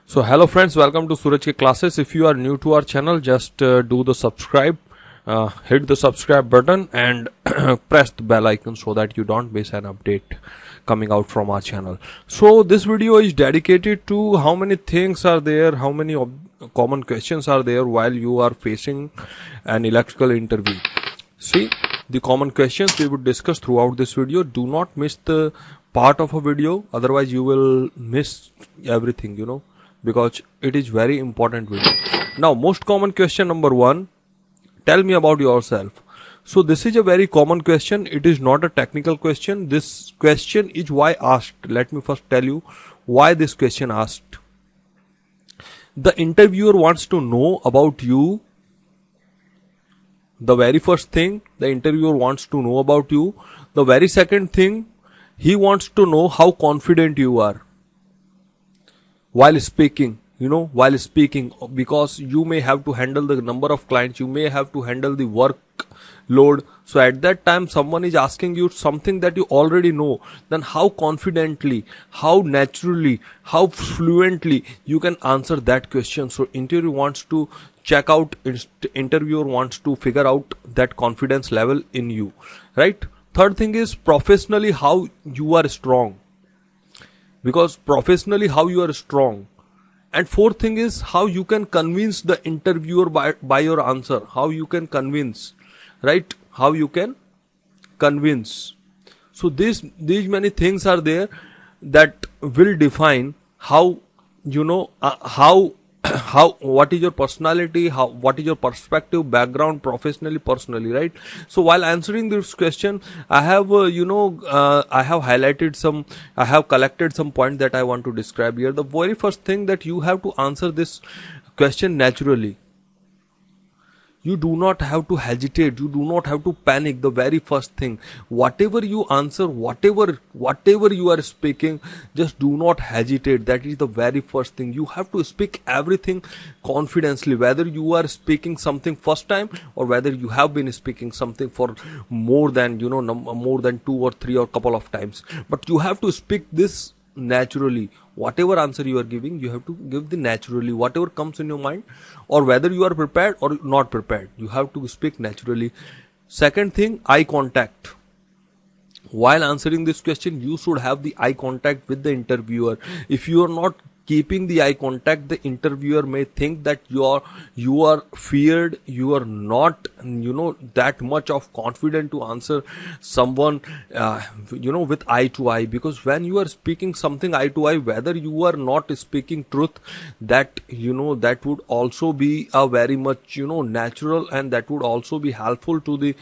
So hello friends, welcome to Suraj Ke classes. If you are new to our channel, just do the subscribe, hit the subscribe button and press the bell icon so that you don't miss an update coming out from our channel. So this video is dedicated to how many things are there, how many common questions are there while you are facing an electrical interview. See, the common questions we would discuss throughout this video. Do not miss the part of a video, otherwise you will miss everything, because it is very important video. Now, most common question number 1, tell me about yourself. So this is a very common question. It is not a technical question. This question is why asked. Let me first tell you why this question asked. The interviewer wants to know about you. The very first thing, the interviewer wants to know about you. The very second thing, he wants to know how confident you are while speaking, because you may have to handle the number of clients, you may have to handle the workload. So at that time, someone is asking you something that you already know. Then how confidently, how naturally, how fluently you can answer that question. So interviewer wants to check out, interviewer wants to figure out that confidence level in you, right? Third thing is professionally how you are strong. Because professionally how you are strong. And fourth thing is how you can convince the interviewer by your answer. How you can convince, right? How you can convince. So these many things are there that will define how, what is your personality, what is your perspective, background, professionally, personally, right? So while answering this question, I have I have collected some points that I want to describe here. The very first thing, that you have to answer this question naturally. You do not have to hesitate. You do not have to panic. The very first thing, whatever you answer, whatever you are speaking, just do not hesitate. That is the very first thing. You have to speak everything confidently, whether you are speaking something first time or whether you have been speaking something for more than, more than 2 or 3 or couple of times. But you have to speak this naturally. Whatever answer you are giving, you have to give the naturally, whatever comes in your mind, or whether you are prepared or not prepared, you have to speak naturally. Second thing, eye contact. While answering this question, you should have the eye contact with the interviewer. If you are not keeping the eye contact, the interviewer may think that you are feared, you are not that much of confident to answer someone with eye to eye. Because when you are speaking something eye to eye, whether you are not speaking truth, that that would also be a very much natural, and that would also be helpful to the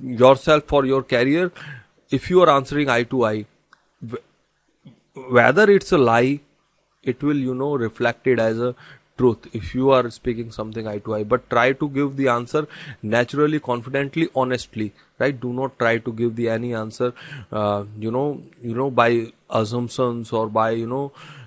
yourself for your career. If you are answering eye to eye, whether it's a lie, it will reflected as a truth if you are speaking something eye to eye. But try to give the answer naturally, confidently, honestly, right? Do not try to give the any answer by assumptions, or by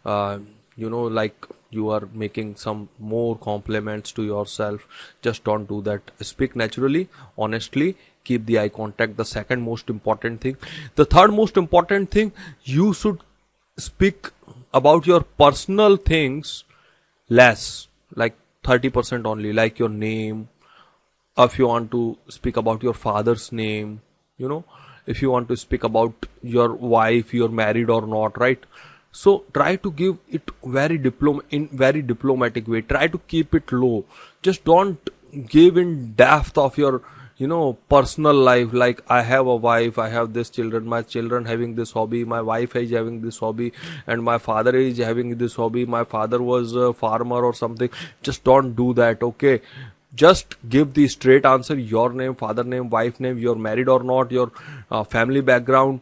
like you are making some more compliments to yourself. Just don't do that. Speak naturally, honestly, keep the eye contact. The second most important thing. The third most important thing, you should speak about your personal things less, like 30% only, like your name. If you want to speak about your father's name, if you want to speak about your wife, you're married or not, right? So try to give it in very diplomatic way. Try to keep it low. Just don't give in depth of your personal life, like I have a wife, I have this children, my children having this hobby, my wife is having this hobby, and my father is having this hobby, my father was a farmer or something. Just don't do that, okay? Just give the straight answer: your name, father name, wife name, you're married or not, your family background.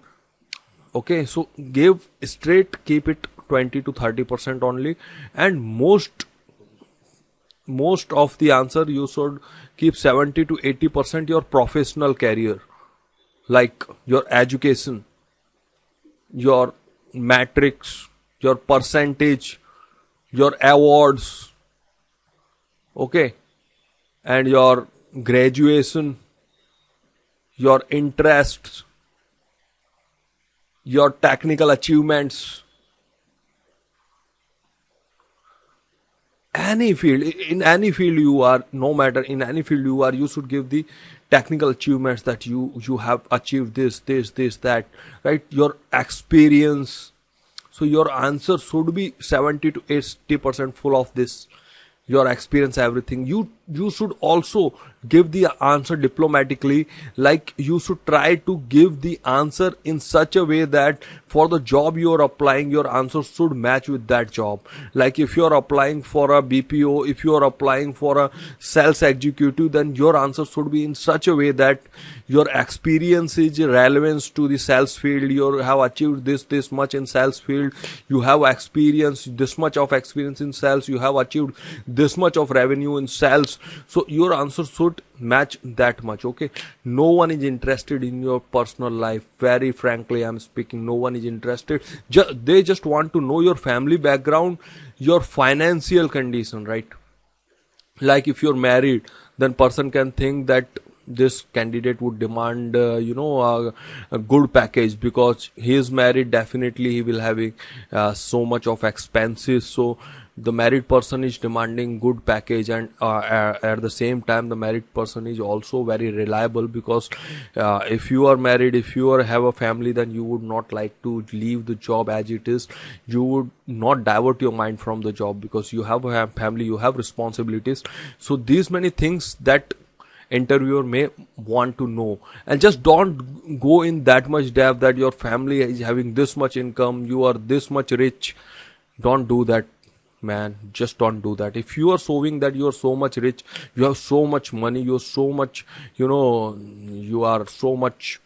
Okay, so give straight, keep it 20 to 30% only, and most of the answer you should keep 70 to 80% your professional career, like your education, your matrix, your percentage, your awards, okay, and your graduation, your interests, your technical achievements, any field, in any field you are, no matter in any field you are, you should give the technical achievements that you have achieved this that, right? Your experience. So your answer should be 70 to 80% full of this, your experience, everything. You should also give the answer diplomatically, like you should try to give the answer in such a way that for the job you are applying, your answer should match with that job. Like if you are applying for a BPO, if you are applying for a sales executive, then your answer should be in such a way that your experience is relevant to the sales field. You have achieved this much in sales field, you have experience, this much of experience in sales, you have achieved this much of revenue in sales. So your answer should match that much. Okay, no one is interested in your personal life, very frankly I'm speaking. No one is interested. They just want to know your family background, your financial condition, right? Like if you're married, then person can think that this candidate would demand a good package because he is married, definitely he will having so much of expenses. So the married person is demanding good package, and at the same time the married person is also very reliable, because if you are married, if you have a family, then you would not like to leave the job as it is. You would not divert your mind from the job because you have a family, you have responsibilities. So these many things that interviewer may want to know, and just don't go in that much depth that your family is having this much income, you are this much rich. Don't do that, man. Just don't do that. If you are showing that you are so much rich, you have so much money, you are so much, you are so much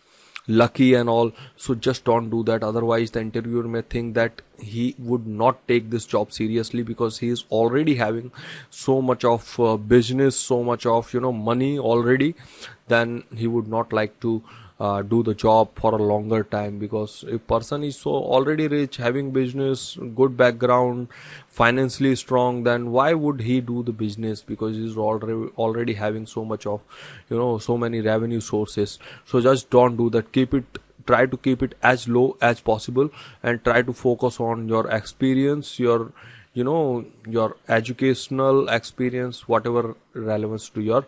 lucky and all, so just don't do that. Otherwise the interviewer may think that he would not take this job seriously because he is already having so much of business, so much of money already. Then he would not like to do the job for a longer time, because if person is so already rich, having business, good background, financially strong, then why would he do the business? Because he's already having so much of so many revenue sources. So just don't do that. Try to keep it as low as possible, and try to focus on your experience, your your educational experience, whatever relevance to your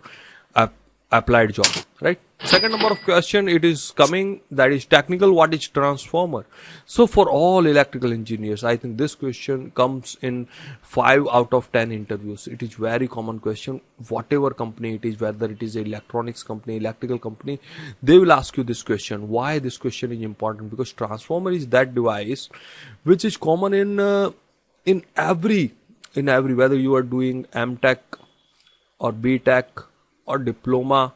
applied job, right? Second number of question, it is coming, that is technical, what is transformer? So for all electrical engineers, I think this question comes in 5 out of 10 interviews. It is very common question, whatever company it is, whether it is electronics company, electrical company, they will ask you this question. Why this question is important? Because transformer is that device which is common in every whether you are doing MTech or BTech or diploma.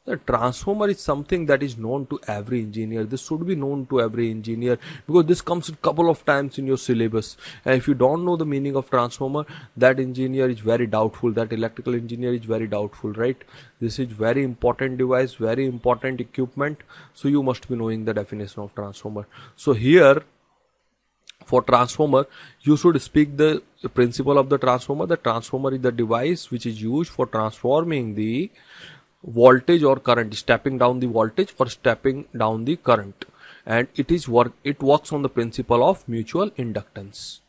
The transformer is something that is known to every engineer. This should be known to every engineer, because this comes a couple of times in your syllabus. And if you don't know the meaning of transformer, that engineer is very doubtful, that electrical engineer is very doubtful, right? This is very important device, very important equipment. So you must be knowing the definition of transformer. So here, for transformer, you should speak the principle of the transformer. The transformer is the device which is used for transforming the voltage or current, stepping down the voltage or stepping down the current, and it works on the principle of mutual inductance.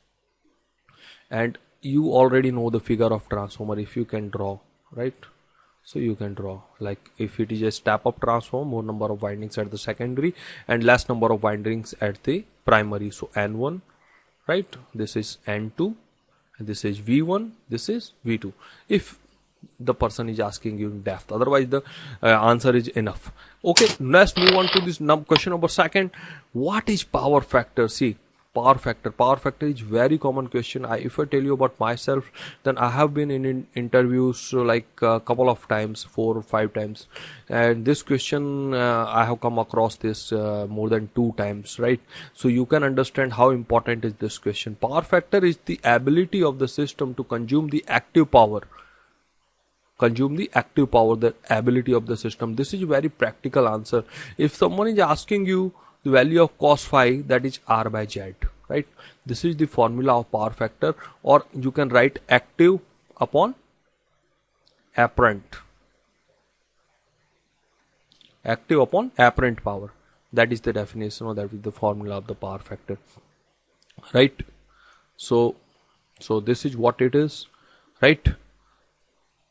And you already know the figure of transformer, if you can draw, right? So you can draw, like if it is a step up transformer, more number of windings at the secondary and less number of windings at the primary. So N1, right? This is N2, and this is V1, this is V2. If the person is asking you in depth, otherwise the answer is enough. Okay, let's move on to this question number second. What is power factor? See, power factor is very common question. If I tell you about myself, then I have been in interviews like a couple of times, 4 or 5 times, and this question I have come across this more than 2 times, right? So you can understand how important is this question. Power factor is the ability of the system to consume the active power, the ability of the system. This is a very practical answer. If someone is asking you the value of cos phi, that is R by Z, right? This is the formula of power factor, or you can write active upon apparent. Active upon apparent power. That is the definition, or that is the formula of the power factor, right? So this is what it is, right?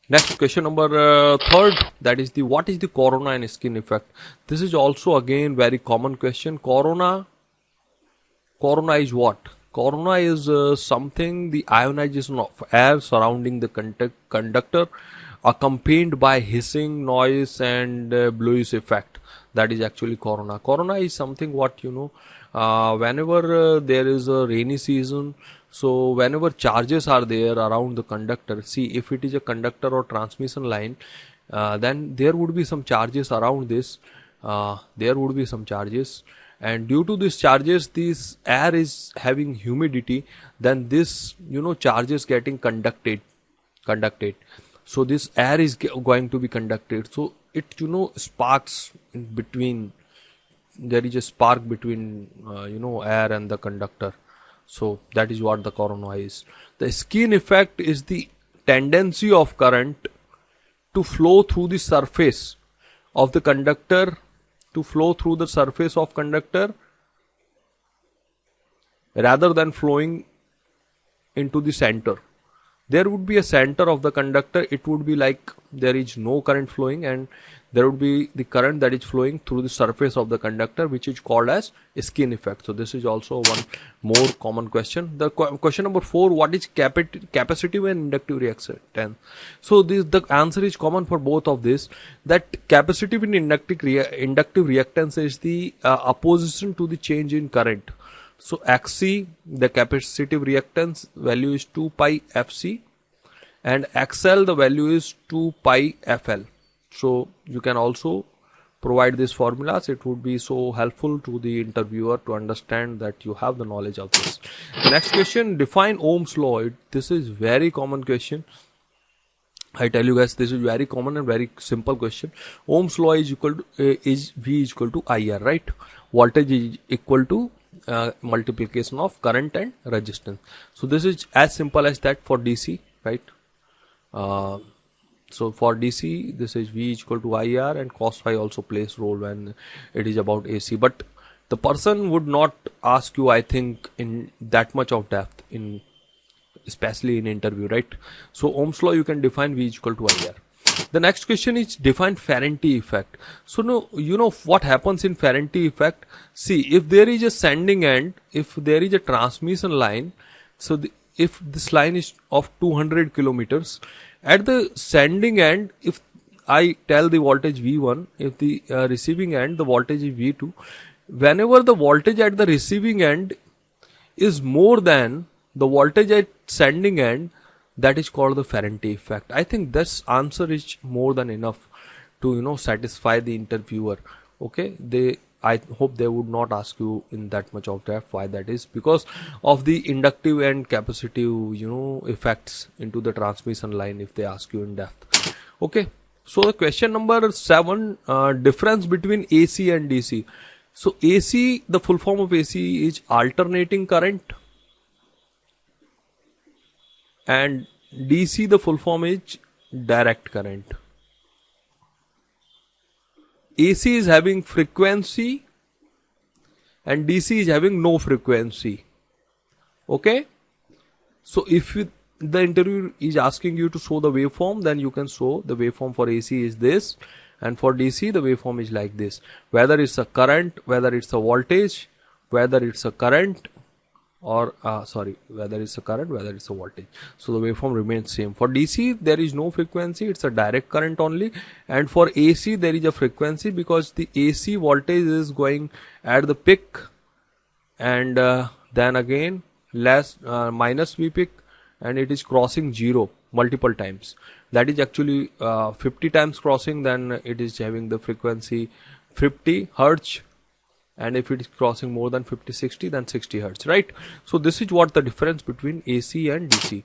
Next question number third, that is the what is the corona and skin effect. This is also again very common question. Corona is what? Corona is something, the ionization of air surrounding the conductor accompanied by hissing noise and bluish effect. That is actually corona. Corona is something what whenever there is a rainy season, so whenever charges are there around the conductor, see if it is a conductor or transmission line, then there would be some charges around this. There would be some charges, and due to these charges, this air is having humidity. Then this charges getting conducted. So this air is going to be conducted. So it sparks in between. There is a spark between air and the conductor. So that is what the corona is. The skin effect is the tendency of current to flow through the surface of the conductor, rather than flowing into the center. There would be a center of the conductor. It would be like there is no current flowing, and there would be the current that is flowing through the surface of the conductor, which is called as skin effect. So this is also one more common question. The question number 4, what is capacitive and inductive reactance? So the answer is common for both of this, that capacitive and inductive reactance is the opposition to the change in current. So Xc, the capacitive reactance value is 2 pi Fc, and XL, the value is 2 pi Fl. So you can also provide these formulas. It would be so helpful to the interviewer to understand that you have the knowledge of this. The next question, define Ohm's law. This is very common question. I tell you guys, this is very common and very simple question. Ohm's law is equal to V equal to IR, right? Voltage is equal to multiplication of current and resistance. So this is as simple as that for DC, right? So for DC, this is V equal to IR, and cos phi also plays role when it is about AC. But the person would not ask you, I think, in that much of depth, especially in interview, right? So Ohm's law you can define V equal to IR. The next question is define Faraday effect. So what happens in Faraday effect? See, if there is a sending end, if there is a transmission line, so if this line is of 200 kilometers, at the sending end, if I tell the voltage V1, if the receiving end, the voltage is V2, whenever the voltage at the receiving end is more than the voltage at sending end, that is called the Faraday effect. I think this answer is more than enough to satisfy the interviewer. Okay, I hope they would not ask you in that much of depth why that is, because of the inductive and capacitive effects into the transmission line if they ask you in depth. Okay, so the question number 7, difference between AC and DC. So AC, the full form of AC is alternating current, and DC, the full form is direct current. AC is having frequency and DC is having no frequency. Okay, so if the interviewer is asking you to show the waveform, then you can show the waveform for AC is this, and for DC the waveform is like this. Whether it's a current, whether it's a voltage, whether it's a current, or whether it's a current, whether it's a voltage. So the waveform remains same. For DC there is no frequency, it's a direct current only, and for AC there is a frequency because the AC voltage is going at the peak, and then again minus V peak, and it is crossing 0 multiple times. That is actually 50 times crossing, then it is having the frequency 50 Hertz. And if it is crossing more than 50-60, then 60 Hertz, right? So this is what the difference between AC and DC.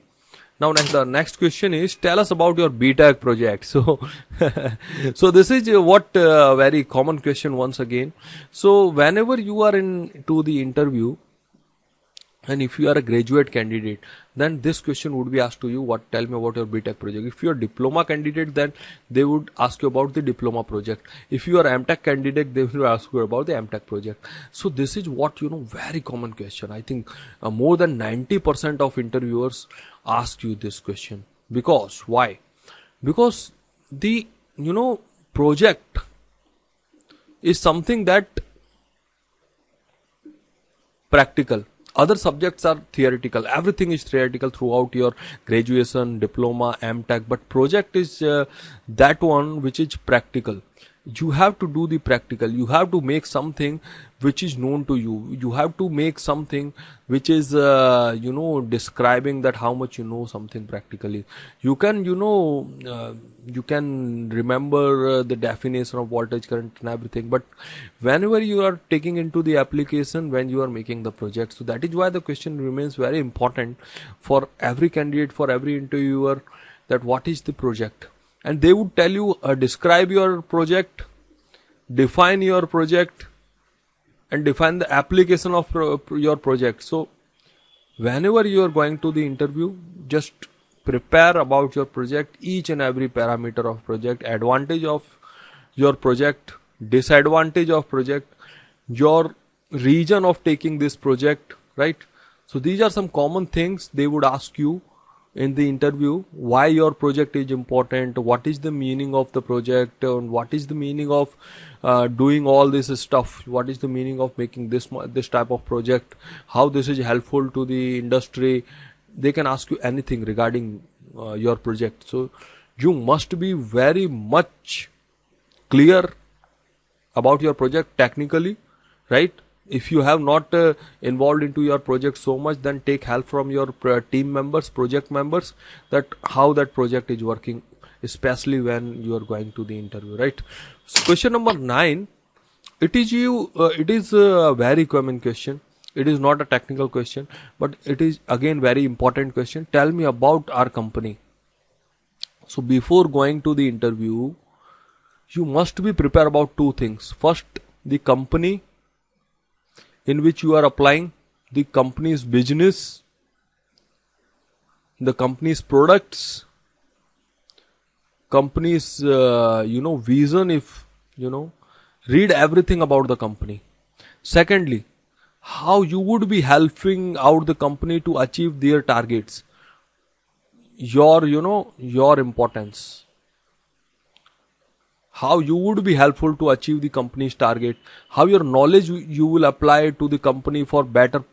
Now the next question is, tell us about your BTech project. So, so this is what very common question once again. So whenever you are into the interview, and if you are a graduate candidate, then this question would be asked to you, tell me about your BTech project. If you are diploma candidate, then they would ask you about the diploma project. If you are MTech candidate, they will ask you about the MTech project. So this is what, very common question. I think more than 90% of interviewers ask you this question. Because why? Because the project is something that practical. Other subjects are theoretical. Everything is theoretical throughout your graduation, diploma, MTech. But project is that one which is practical. You have to do the practical. You have to make something which is known to you. You have to make something which is describing that how much you know something practically. You can you can remember the definition of voltage, current and everything, but whenever you are taking into the application, when you are making the project, so that is why the question remains very important for every candidate, for every interviewer, that what is the project. And they would tell you, describe your project, define your project, and define the application of your project. So whenever you are going to the interview, just prepare about your project, each and every parameter of project, advantage of your project, disadvantage of project, your reason of taking this project, right? So these are some common things they would ask you in the interview. Why your project is important, what is the meaning of the project, and what is the meaning of doing all this stuff, what is the meaning of making this type of project, how this is helpful to the industry. They can ask you anything regarding your project. So you must be very much clear about your project technically, right? If you have not involved into your project so much, then take help from your team members, project members, that how that project is working, especially when you are going to the interview, right? So question number 9, it is a very common question. It is not a technical question, but it is again very important question. Tell me about our company. So before going to the interview, you must be prepared about two things. First, the company in which you are applying, the company's business, the company's products, company's vision. If read everything about the company. Secondly, how you would be helping out the company to achieve their targets, your importance, how you would be helpful to achieve the company's target, how your knowledge you will apply to the company for better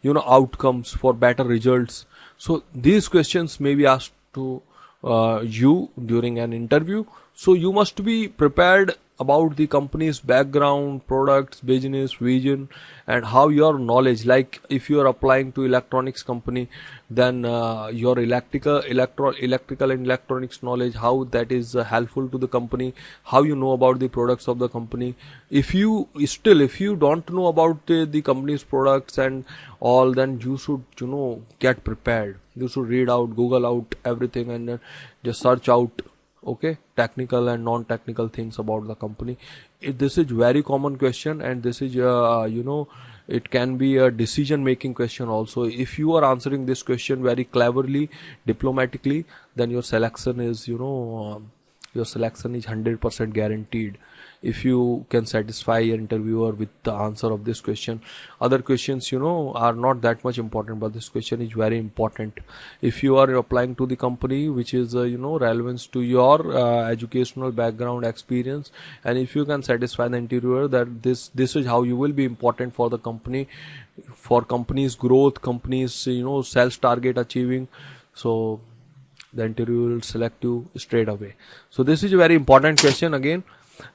outcomes, for better results. So these questions may be asked to you during an interview. So you must be prepared about the company's background, products, business, vision, and how your knowledge, like if you are applying to electronics company, then your electrical and electronics knowledge, how that is helpful to the company, how you know about the products of the company. If you don't know about the company's products and all, then you should get prepared. You should read out, Google out everything, and just search out technical and non-technical things about the company. This is very common question, and this is it can be a decision making question also. If you are answering this question very cleverly, diplomatically, then your selection is 100% guaranteed. If you can satisfy your interviewer with the answer of this question. Other questions are not that much important, but this question is very important. If you are applying to the company which is relevance to your educational background, experience, and if you can satisfy the interviewer that this is how you will be important for the company, for company's growth, company's sales target achieving, so the interviewer will select you straight away. So this is a very important question again.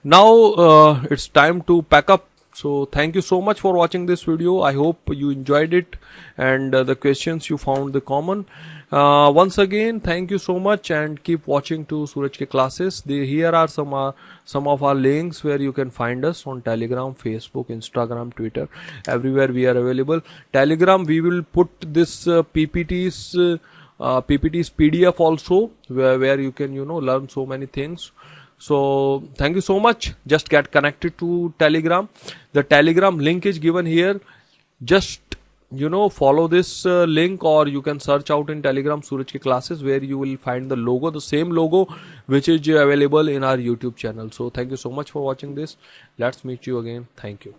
Now it's time to pack up. So thank you so much for watching this video. I hope you enjoyed it, and the questions you found the common. Once again, thank you so much, and keep watching to Suraj Ke classes. Here are some of our links where you can find us on Telegram, Facebook, Instagram, Twitter. Everywhere we are available. Telegram, we will put this PPT's PDF also, where you can learn so many things. So thank you so much. Just get connected to Telegram. The Telegram link is given here. Just follow this link, or you can search out in Telegram Suraj Ke classes, where you will find the logo, the same logo which is available in our YouTube channel. So thank you so much for watching this. Let's meet you again. Thank you.